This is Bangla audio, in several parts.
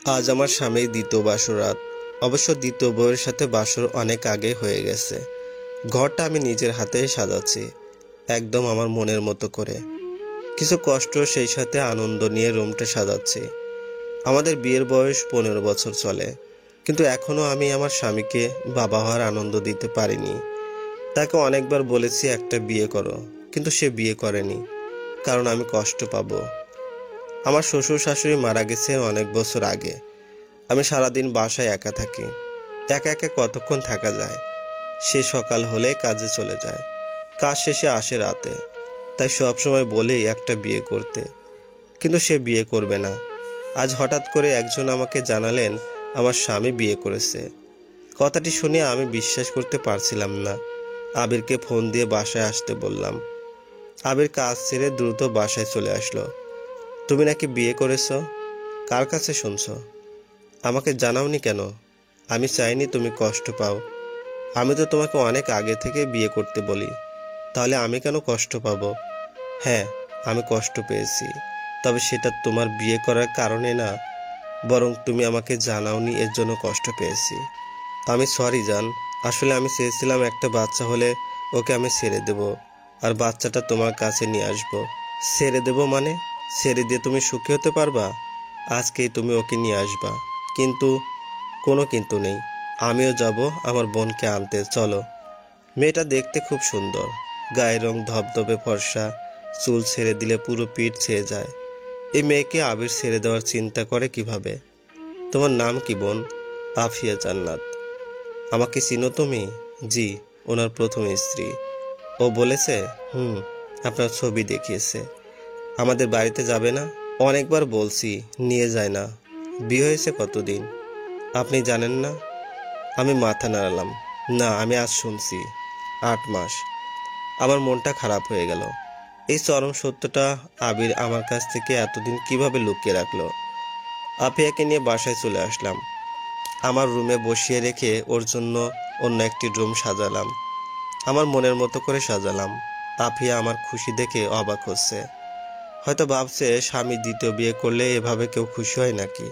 আজ আমার স্বামীর দ্বিতীয় বাসরাত। অবশ্য দ্বিতীয় বউয়ের সাথে বাসর অনেক আগে হয়ে গেছে। ঘরটা আমি নিজের হাতে সাজাচ্ছি, একদম আমার মনের মতো করে। কিছু কষ্ট সেই সাথে আনন্দ নিয়ে রুমটা সাজাচ্ছি। আমাদের বিয়ের বয়স 15 বছর চলে, কিন্তু এখনো আমি আমার স্বামীকে বাবা হওয়ার আনন্দ দিতে পারিনি। তাকে অনেকবার বলেছি একটা বিয়ে করো, কিন্তু সে বিয়ে করেনি, কারণ আমি কষ্ট পাবো। আমার শ্বশুর শাশুড়ি মারা গেছে অনেক বছর আগে। আমি সারাদিন বাসায় একা থাকি। একা একা কতক্ষণ থাকা যায়। সে সকাল হলে কাজে চলে যায়, কাজ শেষে আসে রাতে। তাই সবসময় বলেই একটা বিয়ে করতে, কিন্তু সে বিয়ে করবে না। আজ হঠাৎ করে একজন আমাকে জানালেন আমার স্বামী বিয়ে করেছে। কথাটি শুনে আমি বিশ্বাস করতে পারছিলাম না। আবিরকে ফোন দিয়ে বাসায় আসতে বললাম। আবির কাজ ছেড়ে দ্রুত বাসায় চলে আসলো। তুমি নাকি বিয়ে করেছো? কার কাছে শুনছো? আমাকে জানাওনি কেন? আমি চাইনি তুমি কষ্ট পাও। আমি তো তোমাকে অনেক আগে থেকে বিয়ে করতে বলি, তাহলে আমি কেন কষ্ট পাবো? হ্যাঁ, আমি কষ্ট পেয়েছি, তবে সেটা তোমার বিয়ে করার কারণে না, বরং তুমি আমাকে জানাওনি এর জন্য কষ্ট পেয়েছি। আমি সরি জান। আসলে আমি চেয়েছিলাম একটা বাচ্চা হলে ওকে আমি ছেড়ে দেব, আর বাচ্চাটা তোমার কাছে নিয়ে আসবো। ছেড়ে দেব মানে? ছেড়ে দিয়ে তুমি সুখী হতে পারবা? আজকেই তুমি ওকে নিয়ে আসবা। কিন্তু? কোনো কিন্তু নেই। আমিও যাব আমার বোনকে আনতে, চলো। মেয়েটা দেখতে খুব সুন্দর, গায়ের রং ধবধবে ফর্সা, চুল ছেড়ে দিলে পুরো পিঠ ছেয়ে যায়। এই মেয়েকে আবির ছেড়ে দেওয়ার চিন্তা করে কিভাবে? তোমার নাম কি বোন? আফিয়া জান্নাত। আমাকে চিনো তুমি? জি, ওনার প্রথম স্ত্রী। ও বলেছে? আপনার ছবি দেখিয়েছে। আমাদের বাড়িতে যাবে না? অনেকবার বলছি, নিয়ে যায় না। বিয়ে হয়েছে কতদিন আপনি জানেন না? আমি মাথা নাড়ালাম। না, আমি আজ শুনছি। 8 মাস। আমার মনটা খারাপ হয়ে গেল। এই চরম সত্যটা আবির আমার কাছ থেকে এতদিন কিভাবে লুকিয়ে রাখলো? আফিয়াকে নিয়ে বাসায় চলে আসলাম। আমার রুমে বসিয়ে রেখে ওর জন্য অন্য একটি রুম সাজালাম। আমার মনের মতো করে সাজালাম। আফিয়া আমার খুশি দেখে অবাক হচ্ছে। হয়তো ভাবছে স্বামী দ্বিতীয় বিয়ে করলে এভাবে কেউ খুশি হয় নাকি।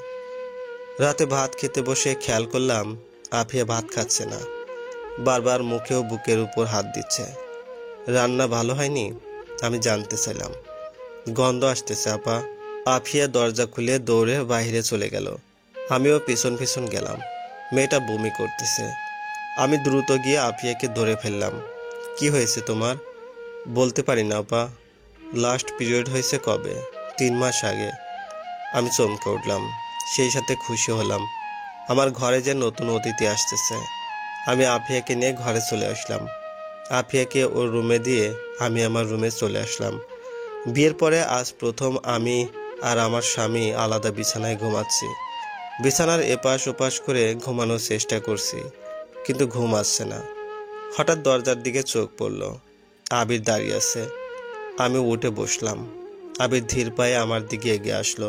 রাতে ভাত খেতে বসে খেয়াল করলাম আফিয়া ভাত খাচ্ছে না, বারবার মুখেও বুকের উপর হাত দিচ্ছে। রান্না ভালো হয়নি? আমি জানতে চাইলাম। গন্ধ আসতেছে আপা। আফিয়া দরজা খুলে দৌড়ে বাইরে চলে গেল। আমিও পিছন পিছন গেলাম। মেয়েটা বমি করতেছে। আমি দ্রুত গিয়ে আফিয়াকে ধরে ফেললাম। কি হয়েছে তোমার? বলতে পারি না আপা। লাস্ট পিরিয়ড হয়েছে কবে? 3 মাস আগে। আমি চমকে উঠলাম, সেই সাথে খুশি হলাম। আমার ঘরে যে নতুন অতিথি আসতেছে। আমি আফিয়াকে নিয়ে ঘরে চলে আসলাম। আফিয়াকে ওর রুমে দিয়ে আমি আমার রুমে চলে আসলাম। বিয়ের পরে আজ প্রথম আমি আর আমার স্বামী আলাদা বিছানায় ঘুমাচ্ছি। বিছানার এপাশ ওপাশ করে ঘুমানোর চেষ্টা করছি, কিন্তু ঘুম আসছে না। হঠাৎ দরজার দিকে চোখ পড়ল। আবির দাঁড়িয়ে আছে। আমি উঠে বসলাম। আবির ধীর পায়ে আমার দিকে এগিয়ে আসলো।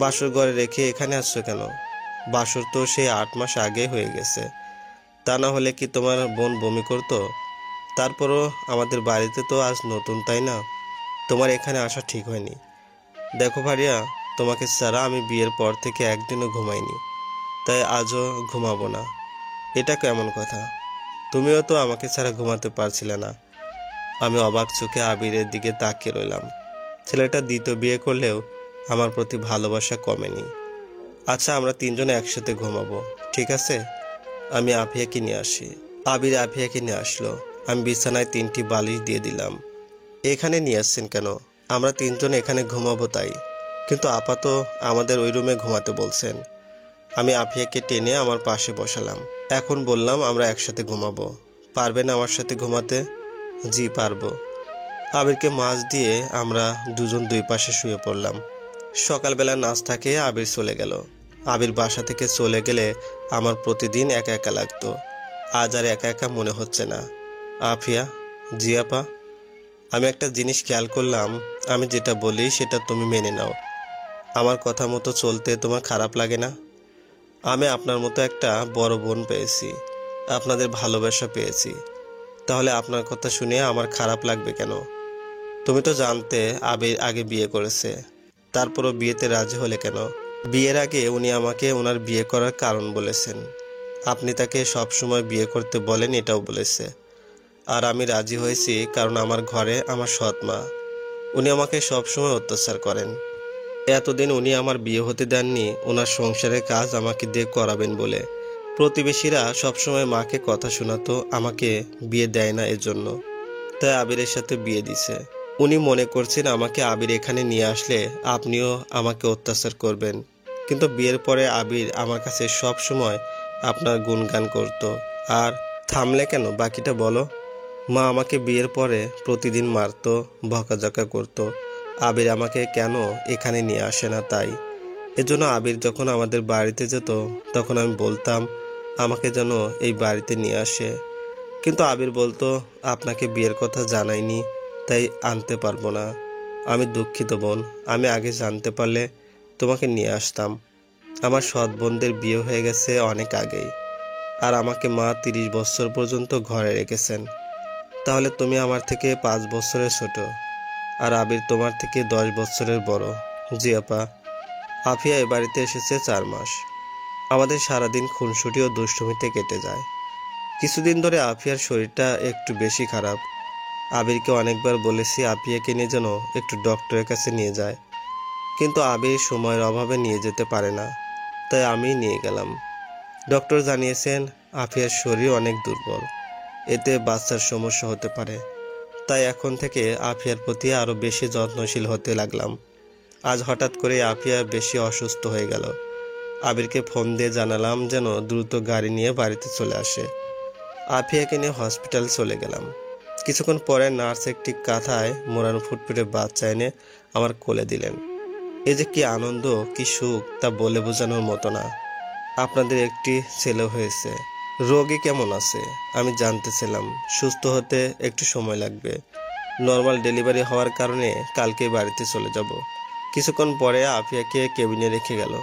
বাসর ঘরে রেখে এখানে আসছো কেন? বাসর তো সেই 8 মাস আগে হয়ে গেছে। তা না হলে কি তোমার বোন বমি করতো? তারপরও আমাদের বাড়িতে তো আজ নতুন, তাই না? তোমার এখানে আসা ঠিক হয়নি। দেখো ভারিয়া, তোমাকে ছাড়া আমি বিয়ের পর থেকে একদিনও ঘুমাইনি, তাই আজও ঘুমাবো না। এটা কেমন কথা? তুমিও তো আমাকে ছাড়া ঘুমাতে পারছিলে না। আমি অবাক চোখে আবিরের দিকে তাকিয়ে রইলাম। ছেলেটা দ্বিতীয় বিয়ে করলেও আমার প্রতি ভালোবাসা কমেনি। আচ্ছা, আমরা তিনজনে একসাথে ঘুমাবো, ঠিক আছে? আমি আফিয়াকে নিয়ে আসি। আবির আফিয়াকে নিয়ে আসলো। আমি বিছানায় 3টি বালিশ দিয়ে দিলাম। এখানে নিয়ে আসছেন কেন? আমরা তিনজন এখানে ঘুমাবো তাই। কিন্তু আপাতত আমাদের ওই রুমে ঘুমাতে বলছেন। আমি আফিয়াকে টেনে আমার পাশে বসালাম। এখন বললাম আমরা একসাথে ঘুমাবো। পারবেন আমার সাথে ঘুমাতে? জি পারবো। আবিরকে মাঝ দিয়ে আমরা দুজন দুই পাশে শুয়ে পড়লাম। সকালবেলা নাস্তা খেয়ে আবির চলে গেল। আবির বাসা থেকে চলে গেলে আমার প্রতিদিন একা একা লাগতো। আজ আর একা একা মনে হচ্ছে না। আফিয়া। জি আপা। আমি একটা জিনিস খেয়াল করলাম, আমি যেটা বলি সেটা তুমি মেনে নাও। আমার কথা মতো চলতে তোমার খারাপ লাগে না? আমি আপনার মতো একটা বড় বোন পেয়েছি, আপনাদের ভালোবাসা পেয়েছি, তাহলে আপনার কথা শুনে আমার খারাপ লাগবে কেন? তুমি তো জানতে আবির আগে বিয়ে করেছে, তারপরও বিয়েতে রাজি হলে কেন? বিয়ের আগে উনি আমাকে ওনার বিয়ে করার কারণ বলেছেন। আপনি তাকে সবসময় বিয়ে করতে বলেন এটাও বলেছে। আর আমি রাজি হয়েছি কারণ আমার ঘরে আমার সৎ মা, উনি আমাকে সবসময় অত্যাচার করেন। এতদিন উনি আমার বিয়ে হতে দেননি ওনার সংসারের কাজ আমাকে দিয়ে করাবেন বলে। প্রতিবেশীরা সবসময় মাকে কথা শোনাতো আমাকে বিয়ে দেয় না এজন্য, তাই আবিরের সাথে বিয়ে দিছে। উনি মনে করছেন আমাকে আবির এখানে নিয়ে আসলে আপনিও আমাকে অত্যাচার করবেন। কিন্তু বিয়ের পরে আবির আমার কাছে সব সময় আপনার গুণগান করত। আর থামলে কেন, বাকিটা বলো। মা আমাকে বিয়ের পরে প্রতিদিন মারতো, বকাঝকা করতো। আবির আমাকে কেন এখানে নিয়ে আসে না তাই। এজন্য আবির যখন আমাদের বাড়িতে যেত তখন আমি বলতাম আমাকে যেন এই বাড়িতে নিয়ে আসে। কিন্তু আবির বলতো আপনাকে বিয়ের কথা জানাইনি তাই আনতে পারবো না। আমি দুঃখিত বোন, আমি আগে জানতে পারলে তোমাকে নিয়ে আসতাম। আমার সৎ বোনদের বিয়ে হয়ে গেছে অনেক আগেই, আর আমাকে মা 30 বছর পর্যন্ত ঘরে রেখেছেন। তাহলে তুমি আমার থেকে 5 বছরের ছোট, আর আবির তোমার থেকে 10 বছরের বড়। জি আপা। আফিয়া এ বাড়িতে এসেছে 4 মাস। আমাদের সারাদিন খুনসুটি ও দুষ্টুমিতে কেটে যায়। কিছুদিন ধরে আফিয়ার শরীরটা একটু বেশি খারাপ। আবিরকে অনেকবার বলেছি আফিয়াকে নিয়ে যেন একটু ডক্টরের কাছে নিয়ে যায়, কিন্তু আবির সময়ের অভাবে নিয়ে যেতে পারে না, তাই আমি নিয়ে গেলাম। ডক্টর জানিয়েছেন আফিয়ার শরীর অনেক দুর্বল, এতে বাচ্চার সমস্যা হতে পারে। তাই এখন থেকে আফিয়ার প্রতি আরও বেশি যত্নশীল হতে লাগলাম। আজ হঠাৎ করে আফিয়া বেশি অসুস্থ হয়ে গেল। আবিরকে ফোন দিয়ে জানালাম যেন দ্রুত গাড়ি নিয়ে বাড়িতে চলে আসে। আফিয়াকে নিয়ে হসপিটাল চলে গেলাম। কিছুক্ষণ পরে নার্স একটি কাঁথায় মোড়ানো ফুটফুটে বাচ্চা এনে আমার কোলে দিলেন। এই যে কি আনন্দ, কি সুখ, তা বলে বোঝানোর মতো না। আপনাদের একটি ছেলে হয়েছে। রোগী কেমন আছে আমি জানতে চাইলাম। সুস্থ হতে একটু সময় লাগবে। নর্মাল ডেলিভারি হওয়ার কারণে কালকে বাড়িতে চলে যাব। কিছুক্ষণ পরে আফিয়াকে কেবিনে রেখে গেল।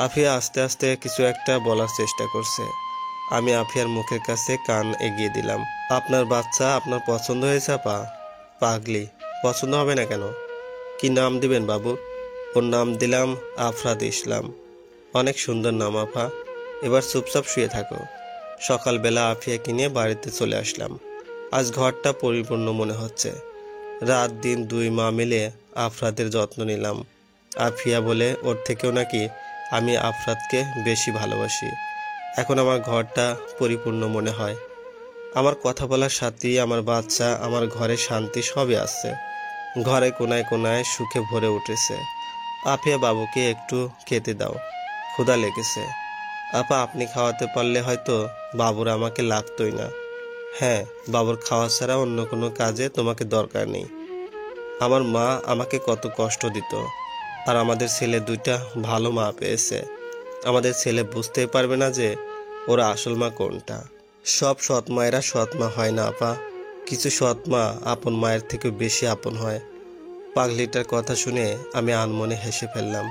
আফিয়া আস্তে আস্তে কিছু একটা বলার চেষ্টা করছে। আমি আফিয়ার মুখের কাছে কান এগিয়ে দিলাম। আপনার বাচ্চা আপনার পছন্দ হয়েছে আপা? পাগলি, পছন্দ হবে না কেন? কি নাম দিবেন বাবুর? ওর নাম দিলাম আফরাদ ইসলাম। অনেক সুন্দর নাম আপা। এবার চুপচাপ শুয়ে থাকো। সকালবেলা আফিয়াকে নিয়ে বাড়িতে চলে আসলাম। আজ ঘরটা পরিপূর্ণ মনে হচ্ছে। রাত দিন 2 মা মিলে আফরাদের যত্ন নিলাম। আফিয়া বলে ওর থেকেও নাকি আমি আফরাদকে বেশি ভালোবাসি। এখন আমার ঘরটা পরিপূর্ণ মনে হয়। আমার কথা বলার সাথেই আমার বাচ্চা, আমার ঘরে শান্তি সবই আছে। ঘরে কোনায় কোনায় সুখে ভরে উঠেছে। আফিয়া বাবুকে একটু খেতে দাও, ক্ষুধা লেগেছে। আপা আপনি খাওয়াতে পারলে হয়তো বাবুর আমাকে লাগতোই না। হ্যাঁ, বাবুর খাওয়া ছাড়া অন্য কোনো কাজে তোমাকে দরকার নেই। আমার মা আমাকে কত কষ্ট দিত, আর আমাদের ছেলে 2টা ভালো মা পেয়েছে। আমাদের ছেলে বুঝতেই পারবে না যে ওরা আসল মা কোনটা। সব সৎ মায়েরা সৎ মা হয় না আপা। কিছু সৎ মা আপন মায়ের থেকে বেশি আপন হয়। পাগলিটার কথা শুনে আমি আনমনে হেসে ফেললাম।